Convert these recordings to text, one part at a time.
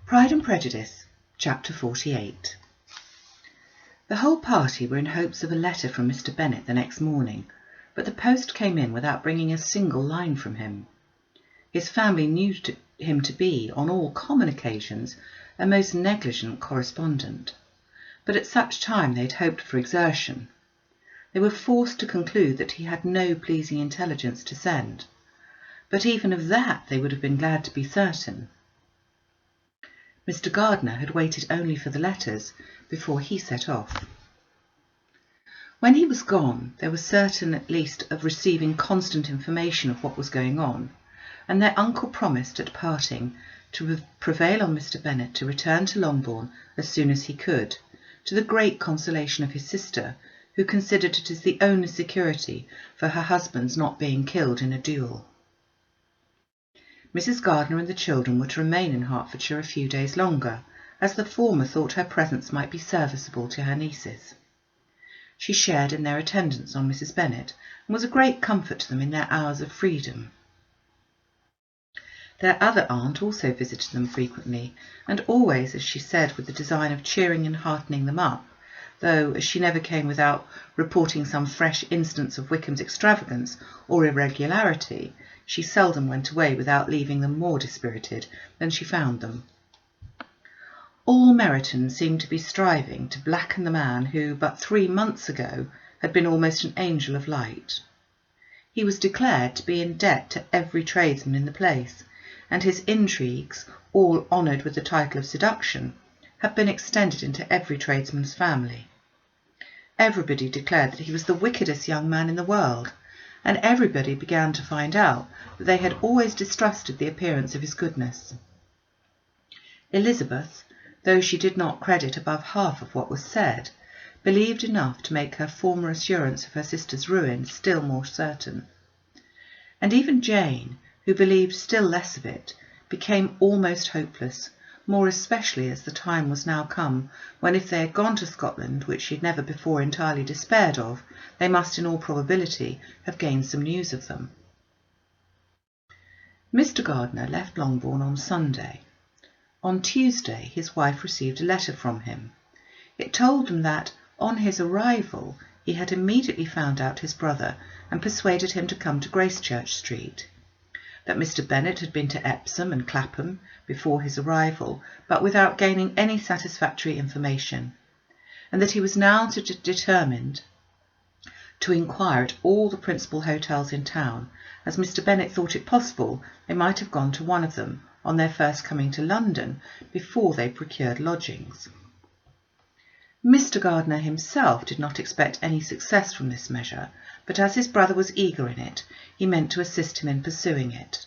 Pride and Prejudice, Chapter 48. The whole party were in hopes of a letter from Mr. Bennet the next morning, but the post came in without bringing a single line from him. His family knew him to be, on all common occasions, a most negligent correspondent, but at such time they had hoped for exertion. They were forced to conclude that he had no pleasing intelligence to send, but even of that they would have been glad to be certain. Mr. Gardiner had waited only for the letters before he set off. When he was gone, they were certain at least of receiving constant information of what was going on, and their uncle promised at parting to prevail on Mr. Bennet to return to Longbourn as soon as he could, to the great consolation of his sister, who considered it as the only security for her husband's not being killed in a duel. Mrs. Gardiner and the children were to remain in Hertfordshire a few days longer, as the former thought her presence might be serviceable to her nieces. She shared in their attendance on Mrs. Bennet, and was a great comfort to them in their hours of freedom. Their other aunt also visited them frequently, and always, as she said, with the design of cheering and heartening them up, though, as she never came without reporting some fresh instance of Wickham's extravagance or irregularity, she seldom went away without leaving them more dispirited than she found them. All Meryton seemed to be striving to blacken the man who, but 3 months ago, had been almost an angel of light. He was declared to be in debt to every tradesman in the place, and his intrigues, all honoured with the title of seduction, had been extended into every tradesman's family. Everybody declared that he was the wickedest young man in the world, and everybody began to find out that they had always distrusted the appearance of his goodness. Elizabeth, though she did not credit above half of what was said, believed enough to make her former assurance of her sister's ruin still more certain. And even Jane, who believed still less of it, became almost hopeless, more especially as the time was now come when, if they had gone to Scotland, which she had never before entirely despaired of, they must in all probability have gained some news of them. Mr. Gardiner left Longbourn on Sunday. On Tuesday his wife received a letter from him. It told him that, on his arrival, he had immediately found out his brother and persuaded him to come to Gracechurch Street, that Mr. Bennet had been to Epsom and Clapham before his arrival, but without gaining any satisfactory information, and that he was now determined to inquire at all the principal hotels in town, as Mr. Bennet thought it possible they might have gone to one of them on their first coming to London before they procured lodgings. Mr. Gardiner himself did not expect any success from this measure, but as his brother was eager in it, he meant to assist him in pursuing it.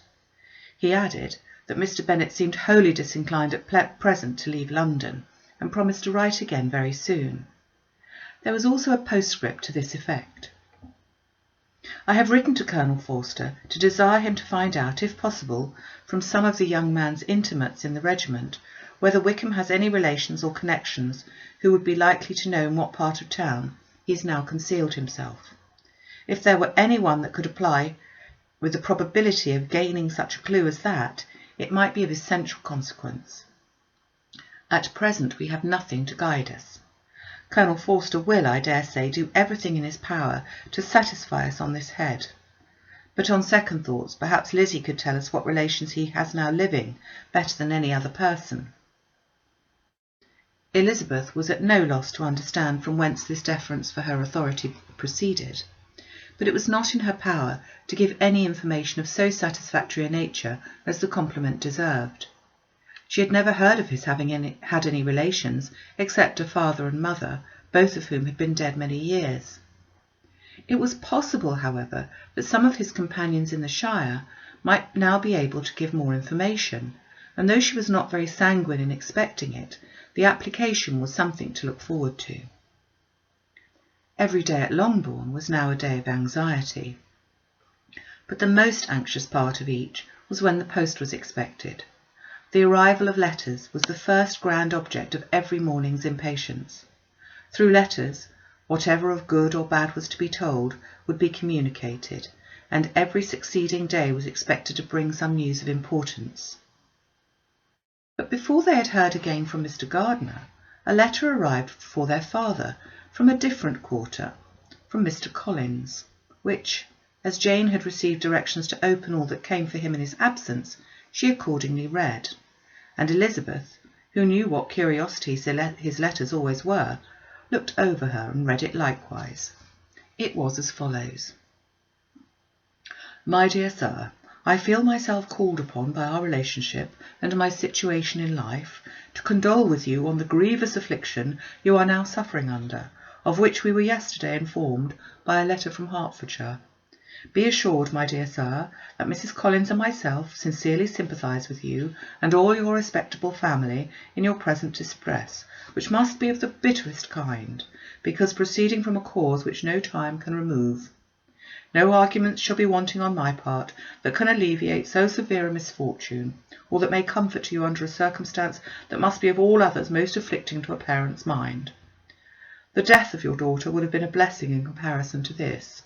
He added that Mr. Bennet seemed wholly disinclined at present to leave London, and promised to write again very soon. There was also a postscript to this effect: "I have written to Colonel Forster to desire him to find out, if possible, from some of the young man's intimates in the regiment, whether Wickham has any relations or connections who would be likely to know in what part of town he has now concealed himself. If there were any one that could apply with the probability of gaining such a clue as that, it might be of essential consequence. At present we have nothing to guide us. Colonel Forster will, I dare say, do everything in his power to satisfy us on this head. But on second thoughts, perhaps Lizzie could tell us what relations he has now living better than any other person." Elizabeth was at no loss to understand from whence this deference for her authority proceeded, but it was not in her power to give any information of so satisfactory a nature as the compliment deserved. She had never heard of his having had any relations except a father and mother, both of whom had been dead many years. It was possible, however, that some of his companions in the shire might now be able to give more information, and though she was not very sanguine in expecting it, the application was something to look forward to. Every day at Longbourn was now a day of anxiety, but the most anxious part of each was when the post was expected. The arrival of letters was the first grand object of every morning's impatience. Through letters, whatever of good or bad was to be told would be communicated, and every succeeding day was expected to bring some news of importance. But before they had heard again from Mr. Gardiner, a letter arrived for their father from a different quarter, from Mr. Collins, which, as Jane had received directions to open all that came for him in his absence, she accordingly read, and Elizabeth, who knew what curiosities his letters always were, looked over her and read it likewise. It was as follows: My dear Sir, I feel myself called upon by our relationship and my situation in life to condole with you on the grievous affliction you are now suffering under, of which we were yesterday informed by a letter from Hertfordshire. Be assured, my dear Sir, that Mrs. Collins and myself sincerely sympathise with you and all your respectable family in your present distress, which must be of the bitterest kind, because proceeding from a cause which no time can remove. No arguments shall be wanting on my part that can alleviate so severe a misfortune, or that may comfort you under a circumstance that must be of all others most afflicting to a parent's mind. The death of your daughter would have been a blessing in comparison to this,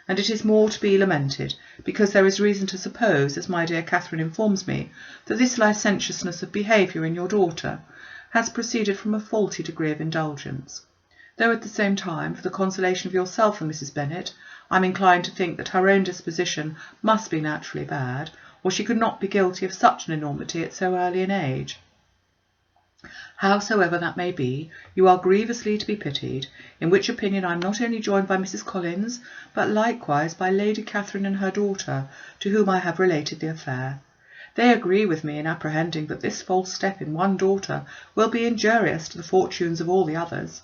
and it is more to be lamented, because there is reason to suppose, as my dear Catherine informs me, that this licentiousness of behaviour in your daughter has proceeded from a faulty degree of indulgence, though at the same time, for the consolation of yourself and Mrs. Bennet, I am inclined to think that her own disposition must be naturally bad, or she could not be guilty of such an enormity at so early an age. Howsoever that may be, you are grievously to be pitied, in which opinion I am not only joined by Mrs. Collins, but likewise by Lady Catherine and her daughter, to whom I have related the affair. They agree with me in apprehending that this false step in one daughter will be injurious to the fortunes of all the others.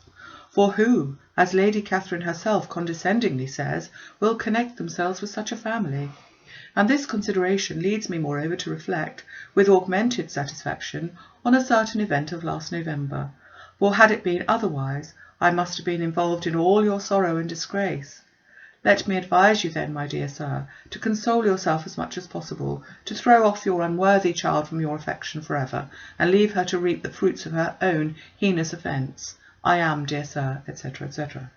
For who, as Lady Catherine herself condescendingly says, will connect themselves with such a family? And this consideration leads me moreover to reflect, with augmented satisfaction, on a certain event of last November, for had it been otherwise, I must have been involved in all your sorrow and disgrace. Let me advise you then, my dear Sir, to console yourself as much as possible, to throw off your unworthy child from your affection for ever, and leave her to reap the fruits of her own heinous offence. I am, dear Sir, etc., etc.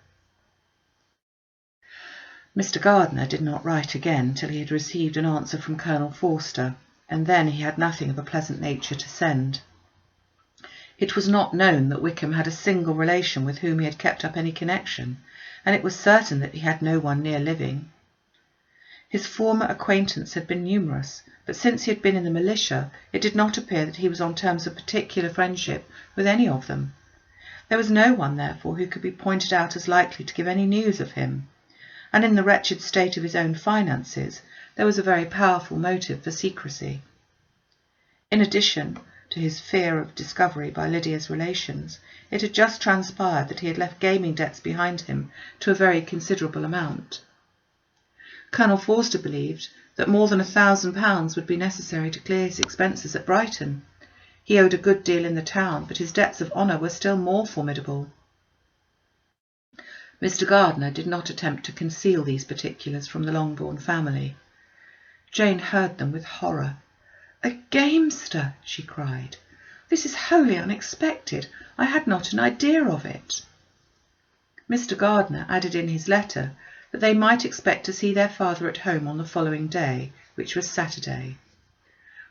Mr. Gardiner did not write again till he had received an answer from Colonel Forster, and then he had nothing of a pleasant nature to send. It was not known that Wickham had a single relation with whom he had kept up any connection, and it was certain that he had no one near living. His former acquaintance had been numerous, but since he had been in the militia, it did not appear that he was on terms of particular friendship with any of them. There was no one, therefore, who could be pointed out as likely to give any news of him, and in the wretched state of his own finances, there was a very powerful motive for secrecy. In addition to his fear of discovery by Lydia's relations, it had just transpired that he had left gaming debts behind him to a very considerable amount. Colonel Forster believed that more than £1,000 would be necessary to clear his expenses at Brighton. He owed a good deal in the town, but his debts of honour were still more formidable. Mr. Gardiner did not attempt to conceal these particulars from the Longbourn family. Jane heard them with horror. "A gamester!" she cried. "This is wholly unexpected. I had not an idea of it." Mr. Gardiner added in his letter that they might expect to see their father at home on the following day, which was Saturday.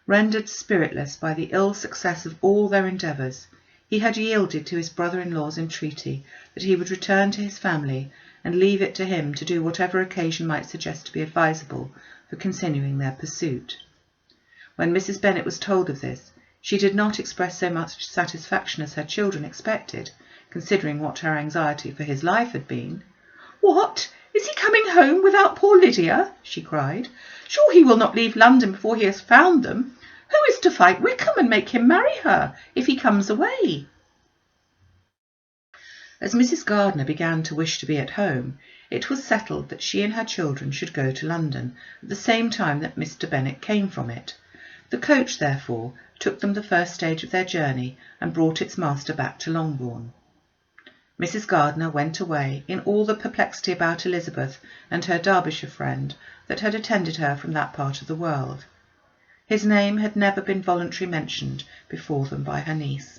Rendered spiritless by the ill success of all their endeavours, he had yielded to his brother-in-law's entreaty that he would return to his family and leave it to him to do whatever occasion might suggest to be advisable for continuing their pursuit. When Mrs. Bennet was told of this, she did not express so much satisfaction as her children expected, considering what her anxiety for his life had been. "What! Is he coming home without poor Lydia?" she cried. "Sure he will not leave London before he has found them. Who is to fight Wickham and make him marry her, if he comes away?" As Mrs. Gardiner began to wish to be at home, it was settled that she and her children should go to London at the same time that Mr. Bennet came from it. The coach, therefore, took them the first stage of their journey and brought its master back to Longbourn. Mrs. Gardiner went away in all the perplexity about Elizabeth and her Derbyshire friend that had attended her from that part of the world. His name had never been voluntarily mentioned before them by her niece,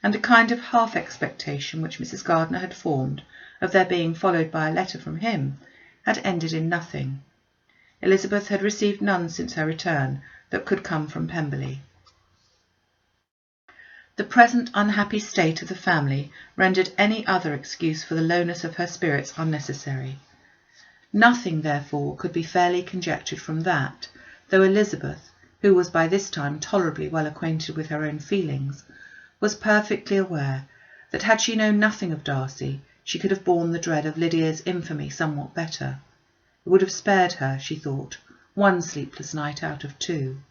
and the kind of half-expectation which Mrs. Gardiner had formed of their being followed by a letter from him had ended in nothing. Elizabeth had received none since her return that could come from Pemberley. The present unhappy state of the family rendered any other excuse for the lowness of her spirits unnecessary. Nothing, therefore, could be fairly conjectured from that, though Elizabeth, who was by this time tolerably well acquainted with her own feelings, was perfectly aware that had she known nothing of Darcy, she could have borne the dread of Lydia's infamy somewhat better. It would have spared her, she thought, one sleepless night out of 2.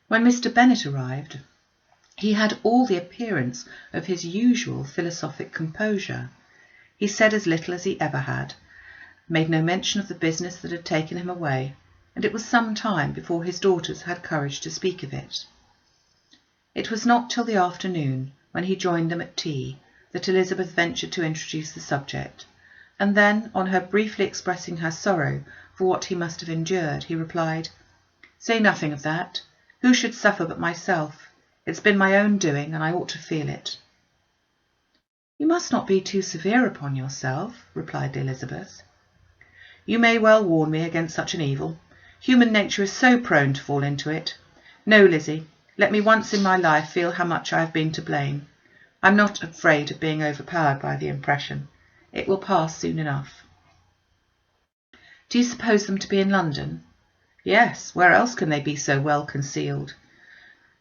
When Mr. Bennet arrived, he had all the appearance of his usual philosophic composure. He said as little as he ever had, made no mention of the business that had taken him away, and it was some time before his daughters had courage to speak of it. It was not till the afternoon, when he joined them at tea, that Elizabeth ventured to introduce the subject, and then, on her briefly expressing her sorrow for what he must have endured, he replied, "Say nothing of that. Who should suffer but myself? It's been my own doing, and I ought to feel it." "You must not be too severe upon yourself," replied Elizabeth. "You may well warn me against such an evil. Human nature is so prone to fall into it. No, Lizzie, let me once in my life feel how much I have been to blame. I'm not afraid of being overpowered by the impression. It will pass soon enough." "Do you suppose them to be in London?" "Yes, where else can they be so well concealed?"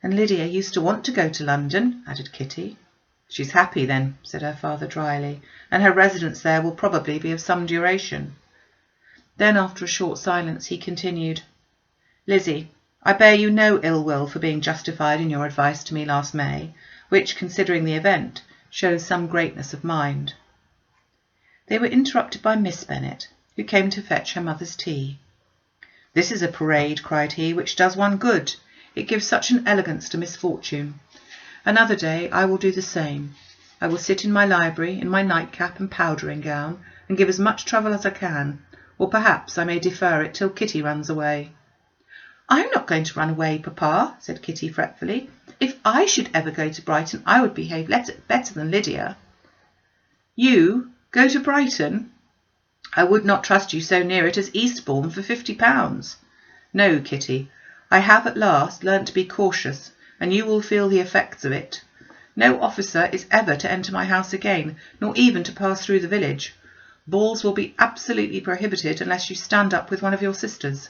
"And Lydia used to want to go to London," added Kitty. "She's happy then," said her father dryly, "and her residence there will probably be of some duration." Then, after a short silence, he continued, "Lizzie, I bear you no ill will for being justified in your advice to me last May, which, considering the event, shows some greatness of mind." They were interrupted by Miss Bennet, who came to fetch her mother's tea. "This is a parade," cried he, "which does one good. It gives such an elegance to misfortune. Another day I will do the same. I will sit in my library in my nightcap and powdering gown, and give as much trouble as I can, or perhaps I may defer it till Kitty runs away." "I'm not going to run away, papa," said Kitty fretfully. "If I should ever go to Brighton, I would behave better than Lydia." "You go to Brighton? I would not trust you so near it as Eastbourne for £50. No, Kitty, I have at last learnt to be cautious, and you will feel the effects of it. No officer is ever to enter my house again, nor even to pass through the village. Balls will be absolutely prohibited unless you stand up with one of your sisters,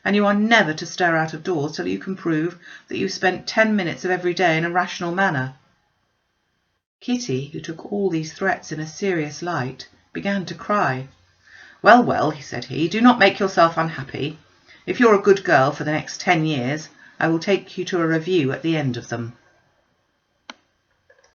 and you are never to stir out of doors till you can prove that you spent 10 minutes of every day in a rational manner." Kitty, who took all these threats in a serious light, began to cry. "Well, well," said he, "do not make yourself unhappy. If you're a good girl for the next 10 years, I will take you to a review at the end of them."